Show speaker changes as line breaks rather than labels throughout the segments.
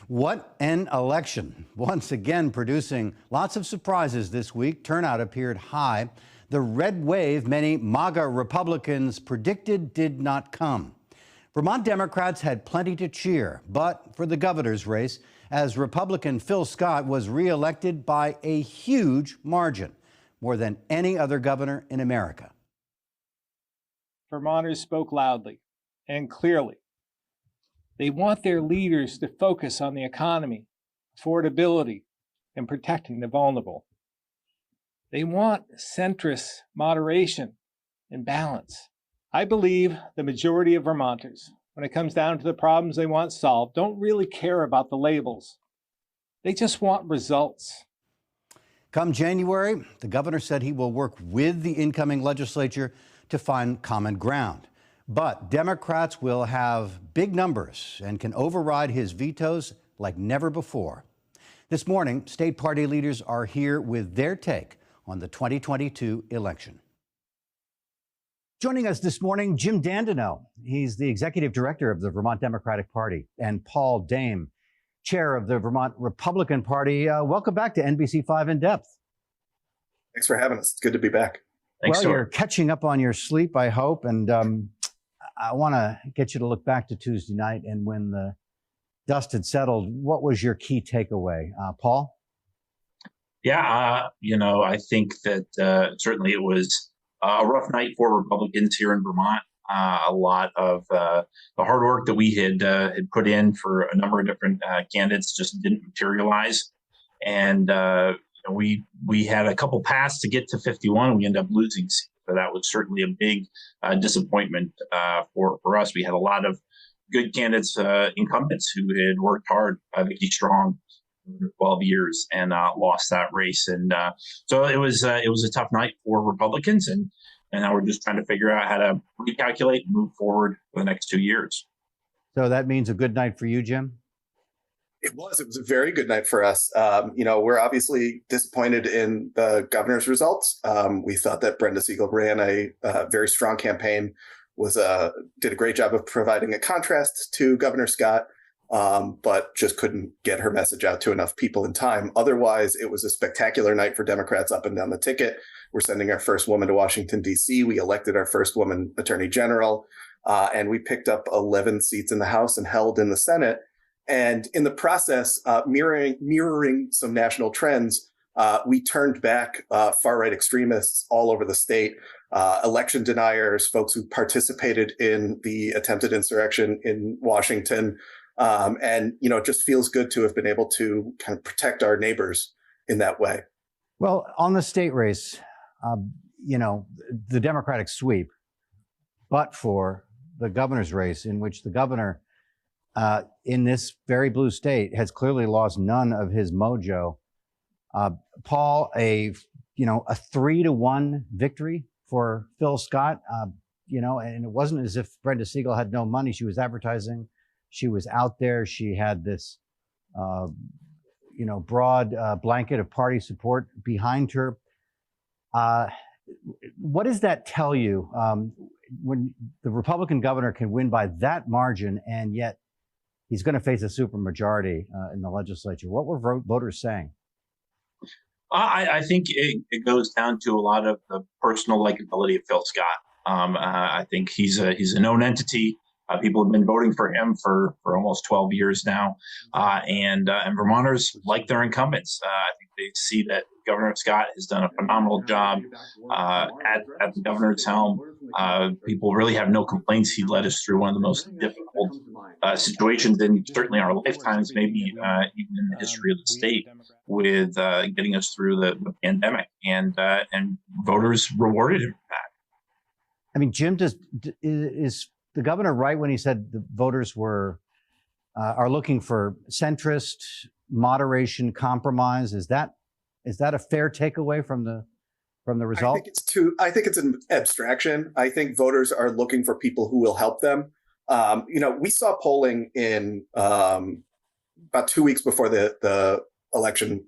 What an election. Once again, producing lots of surprises this week. Turnout appeared high. The red wave many MAGA Republicans predicted did not come. Vermont Democrats had plenty to cheer, but for the governor's race, as Republican Phil Scott was reelected by a huge margin, more than any other governor in America.
Vermonters spoke loudly and clearly. They want their leaders to focus on the economy, affordability, and protecting the vulnerable. They want centrist moderation and balance. I believe the majority of Vermonters, when it comes down to the problems they want solved, don't really care about the labels. They just want results.
Come January, the governor said he will work with the incoming legislature to find common ground. But Democrats will have big numbers and can override his vetoes like never before. This morning, state party leaders are here with their take on the 2022 election. Joining us this morning, Jim Dandeneau. He's the executive director of the Vermont Democratic Party, and Paul Dame, chair of the Vermont Republican Party. Welcome back to NBC5 In Depth.
Thanks for having us. It's good to be back.
Thanks, you're catching up on your sleep, I hope, and I want to get you to look back to Tuesday night and when the dust had settled. What was your key takeaway, Paul?
Yeah, I think that certainly it was a rough night for Republicans here in Vermont. A lot of the hard work that we had put in for a number of different candidates just didn't materialize, and we had a couple paths to get to 51. We ended up losing. So that was certainly a big disappointment for us. We had a lot of good candidates, incumbents who had worked hard, Vicki Strong, for 12 years, and lost that race. And so it was a tough night for Republicans, and now we're just trying to figure out how to recalculate and move forward for the next 2 years.
So that means a good night for you, Jim?
It was a very good night for us. We're obviously disappointed in the governor's results. We thought that Brenda Siegel ran a very strong campaign, did a great job of providing a contrast to Governor Scott, but just couldn't get her message out to enough people in time. Otherwise, it was a spectacular night for Democrats up and down the ticket. We're sending our first woman to Washington, D.C. We elected our first woman attorney general, and we picked up 11 seats in the House and held in the Senate. And in the process, mirroring some national trends, we turned back far-right extremists all over the state, election deniers, folks who participated in the attempted insurrection in Washington. And it just feels good to have been able to kind of protect our neighbors in that way.
Well, on the state race, the Democratic sweep, but for the governor's race in which the governor in this very blue state has clearly lost none of his mojo. Paul, a 3-1 victory for Phil Scott, and it wasn't as if Brenda Siegel had no money. She was advertising. She was out there. She had this, broad blanket of party support behind her. What does that tell you when the Republican governor can win by that margin and yet he's going to face a supermajority in the legislature? What were voters saying?
I think it goes down to a lot of the personal likability of Phil Scott. I think he's a known entity. People have been voting for him for almost 12 years now, and Vermonters like their incumbents. I think they see that Governor Scott has done a phenomenal job at the governor's helm. People really have no complaints. He led us through one of the most difficult situations in certainly our lifetimes, maybe even in the history of the state, with getting us through the pandemic, and voters rewarded him for that.
I mean, Jim, is the governor right when he said the voters are looking for centrist, moderation, compromise? Is that a fair takeaway from the result?
I think it's an abstraction. I think voters are looking for people who will help them. We saw polling in about 2 weeks before the election,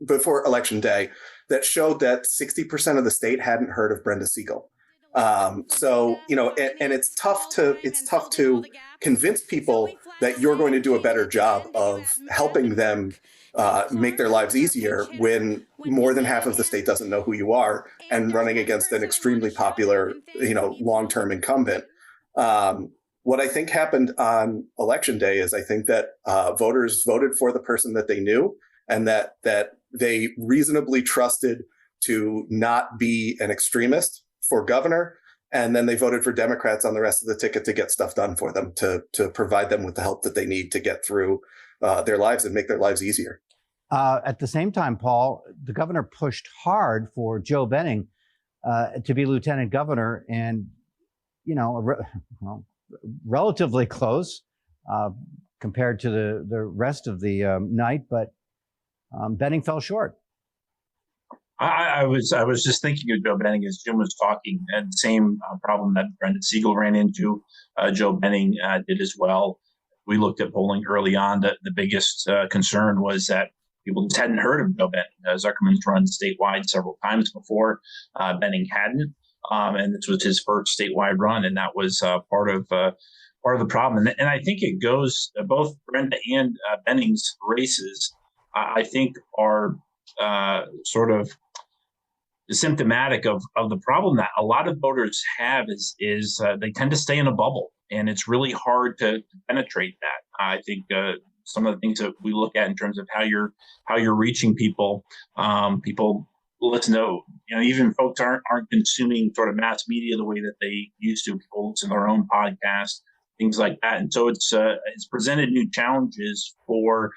before election day, that showed that 60% of the state hadn't heard of Brenda Siegel. So and it's tough to convince people that you're going to do a better job of helping them make their lives easier when more than half of the state doesn't know who you are and running against an extremely popular, long-term incumbent. What I think happened on election day is I think that voters voted for the person that they knew and that they reasonably trusted to not be an extremist for governor. And then they voted for Democrats on the rest of the ticket to get stuff done for them, to provide them with the help that they need to get through their lives and make their lives easier.
At the same time, Paul, the governor pushed hard for Joe Benning to be lieutenant governor, and relatively close compared to the rest of the night, but Benning fell short.
I was just thinking of Joe Benning as Jim was talking, and the same problem that Brendan Siegel ran into, Joe Benning did as well. We looked at polling early on. The biggest concern was that people just hadn't heard of Joe Benning. Zuckerman's run statewide several times before. Benning hadn't, and this was his first statewide run, and that was part of the problem. And I think it goes both Brenda and Benning's races. I think are sort of symptomatic of the problem that a lot of voters have is they tend to stay in a bubble, and it's really hard to penetrate that. I think some of the things that we look at in terms of how you're reaching people, people listen to, even folks aren't consuming sort of mass media the way that they used to. People listen to their own podcasts, things like that, and so it's presented new challenges for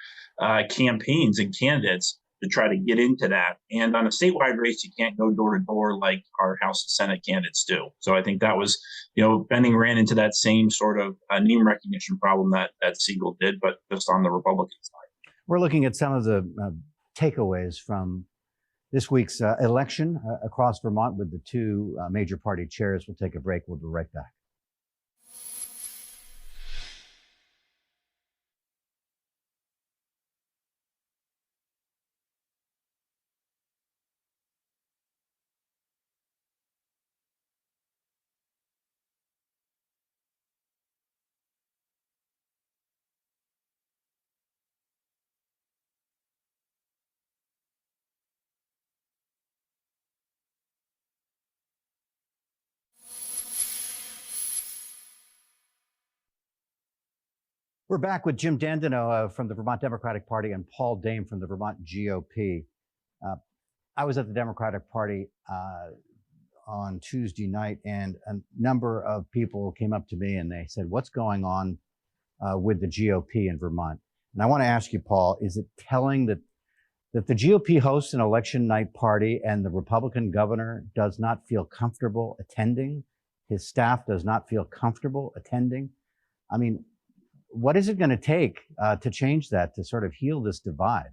campaigns and candidates to try to get into that. And on a statewide race, you can't go door to door like our House and Senate candidates do. So I think that was, Benning ran into that same sort of name recognition problem that Siegel did, but just on the Republican side.
We're looking at some of the takeaways from this week's election across Vermont with the two major party chairs. We'll take a break. We'll be right back. We're back with Jim Dandino from the Vermont Democratic Party and Paul Dame from the Vermont GOP. I was at the Democratic Party on Tuesday night, and a number of people came up to me and they said, "What's going on with the GOP in Vermont?" And I want to ask you, Paul, is it telling that the GOP hosts an election night party and the Republican governor does not feel comfortable attending? His staff does not feel comfortable attending? I mean, what is it going to take to change that, to sort of heal this divide?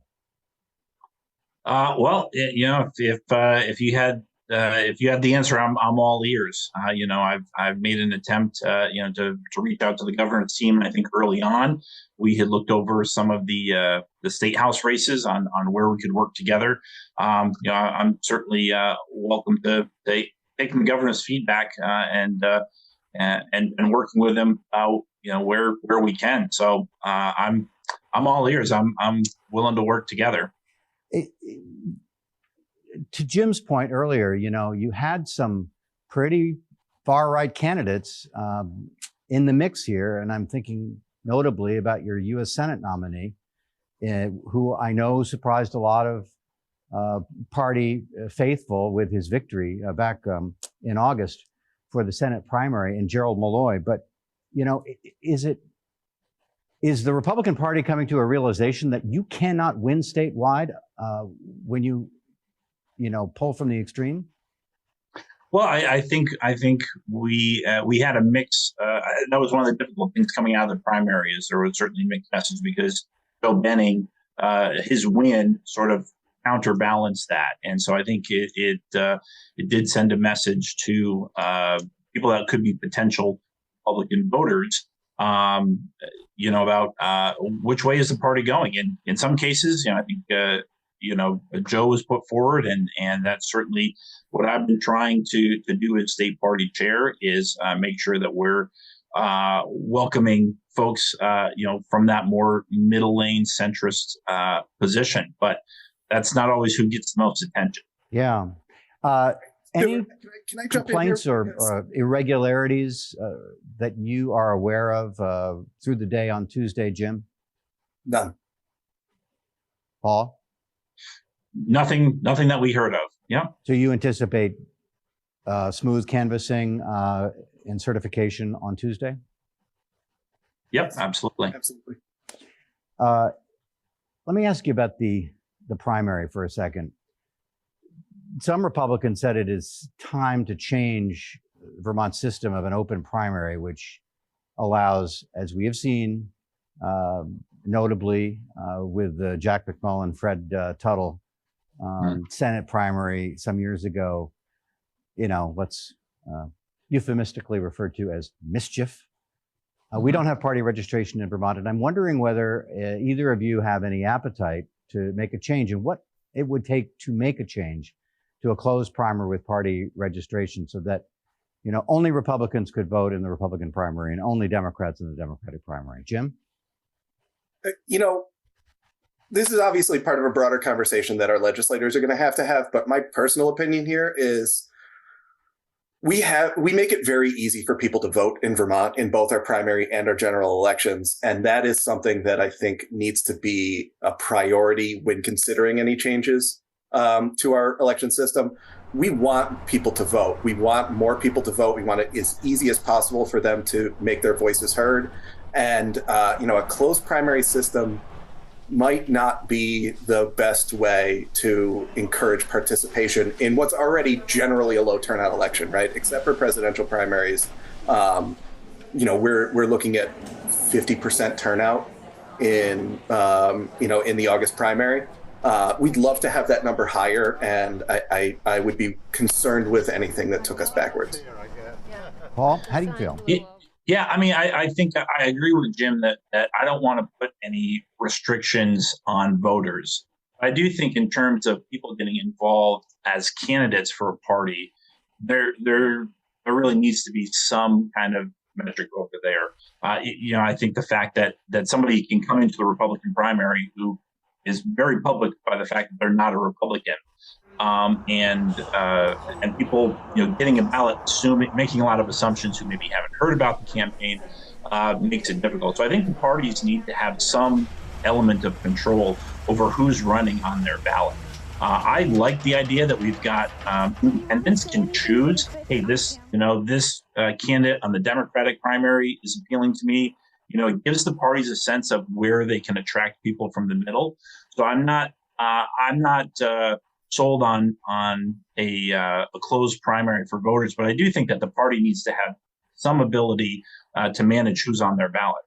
Well, if you had the answer, I'm all ears. I've made an attempt, to reach out to the governor's team. And I think early on we had looked over some of the state house races on where we could work together. I'm certainly welcome to taking the governor's feedback and working with them. Where we can. So I'm all ears. I'm willing to work together.
To Jim's point earlier, you had some pretty far right candidates in the mix here, and I'm thinking notably about your U.S. Senate nominee, who I know surprised a lot of party faithful with his victory back in August for the Senate primary, and Gerald Malloy. But is the Republican Party coming to a realization that you cannot win statewide when you pull from the extreme?
Well, I think we had a mix. That was one of the difficult things coming out of the primary. Is there was certainly mixed message because Joe Benning, his win sort of counterbalanced that, and so I think it did send a message to people that could be potential Republican voters, about which way is the party going. And in some cases, I think Joe has put forward, and that's certainly what I've been trying to do as state party chair is make sure that we're welcoming folks, from that more middle lane centrist position. But that's not always who gets the most attention.
Yeah. Any
Can I jump
complaints
in here?
or irregularities that you are aware of through the day on Tuesday, Jim?
None.
Paul?
Nothing that we heard of. Yeah.
So you anticipate smooth canvassing and certification on Tuesday?
Yep, absolutely.
Absolutely.
Let me ask you about the primary for a second. Some Republicans said it is time to change Vermont's system of an open primary, which allows, as we have seen, notably with the Jack McMullen, Fred Tuttle Senate primary some years ago, what's euphemistically referred to as mischief. We don't have party registration in Vermont, and I'm wondering whether either of you have any appetite to make a change and what it would take to make a change to a closed primary with party registration so that, only Republicans could vote in the Republican primary and only Democrats in the Democratic primary. Jim?
This is obviously part of a broader conversation that our legislators are going to have, but my personal opinion here is we make it very easy for people to vote in Vermont in both our primary and our general elections. And that is something that I think needs to be a priority when considering any changes to our election system. We want people to vote. We want more people to vote. We want it as easy as possible for them to make their voices heard. And, a closed primary system might not be the best way to encourage participation in what's already generally a low turnout election, right? Except for presidential primaries. We're looking at 50% turnout in the August primary. We'd love to have that number higher, and I would be concerned with anything that took us backwards.
Paul, how do you feel?
Yeah, I think I agree with Jim that I don't want to put any restrictions on voters. I do think in terms of people getting involved as candidates for a party, there really needs to be some kind of metric over there. I think the fact that somebody can come into the Republican primary who is very public by the fact that they're not a Republican, and people, getting a ballot, making a lot of assumptions who maybe haven't heard about the campaign, makes it difficult. So I think the parties need to have some element of control over who's running on their ballot. I like the idea that we've got independents can choose. Hey, this candidate on the Democratic primary is appealing to me. It gives the parties a sense of where they can attract people from the middle. So I'm not sold on a closed primary for voters, but I do think that the party needs to have some ability to manage who's on their ballot.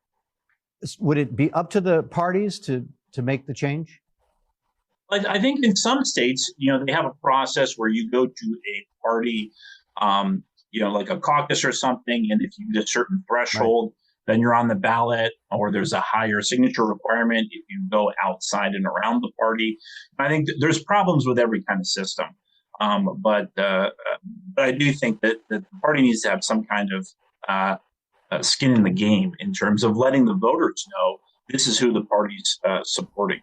Would it be up to the parties to make the change?
I think in some states, they have a process where you go to a party, like a caucus or something, and if you hit a certain threshold, then you're on the ballot, or there's a higher signature requirement if you go outside and around the party. I think there's problems with every kind of system, but I do think that the party needs to have some kind of skin in the game in terms of letting the voters know this is who the party's supporting.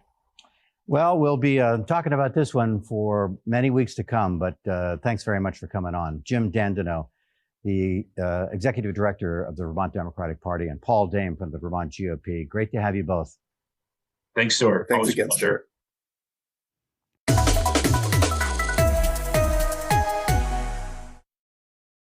Well, we'll be talking about this one for many weeks to come, but thanks very much for coming on. Jim Dandeneau, the executive director of the Vermont Democratic Party, and Paul Dame from the Vermont GOP. Great to have you both.
Thanks, Stuart.
Thanks again, Stuart.